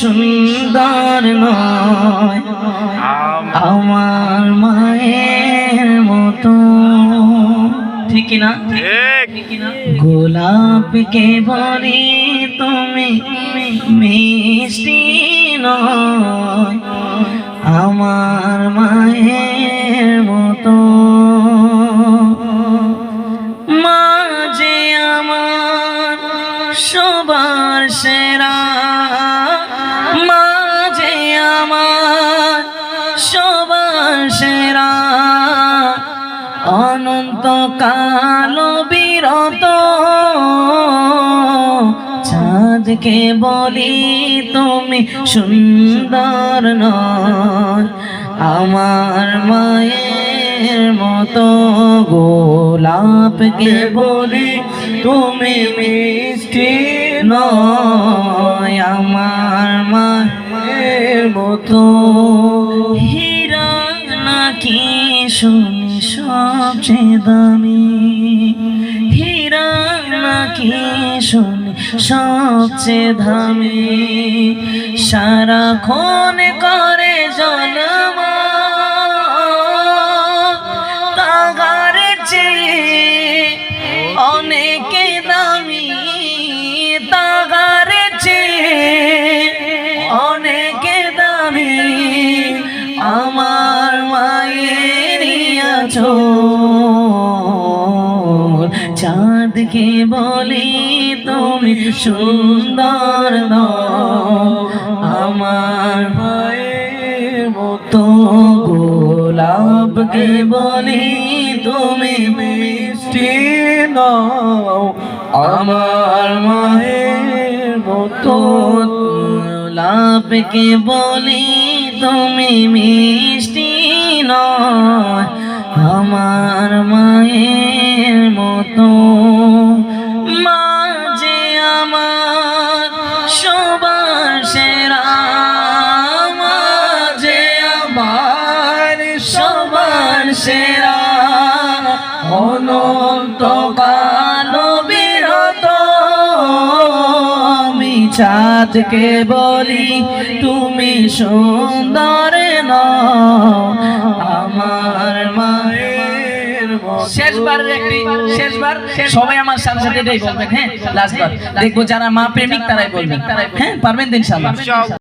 সুন্দর নয় আমার মায়ের মতো। ঠিক না? গোলাপকে বলি তুমি মিষ্টি নয় আমার মায়ের মতো। মা যে আমার সবার সেরা, মা যে আমার সবার সেরা, অনন্ত কাল বিরত। চাঁদকে বলি তুমি সুন্দর নয় আমার মায়ের মতো। গোলাপকে বলি তুমি মিষ্টি নয় আমার মায়ের মতো। হীরা নাকি শুনি সবচেয়ে দামি, হীরা নাকি শুনি সবচেয়ে দামি, সারাক্ষণ করে জলমা তাগার চেয়ে অনেক দামি, তাগার চেয়ে অনেক দামি আমার মায়ের আঁচল। চাঁদকে বলি তুমি সুন্দর নয় আমার মায়ের মতো। গোলাপকে বলি তুমি মিষ্টি নও আমার মায়ের মতো। গোলাপকে বলি তুমি মিষ্টি নয় আমার মায়ের মতো। মা যে আমার সবার সেরা, মা যে আমার সবার সেরা, অনন্ত কাল বিরত। আমি চাঁদকে বলি তুমি সুন্দর নও আমার মায়ের মতো। শেষবার সবাই আমার সাথে সাথে এটাই বলবেন। হ্যাঁ, লাস্টবার দেখবো যারা মা প্রেমিক তারাই বলবেন। হ্যাঁ, পারবেন তো ইনশাআল্লাহ।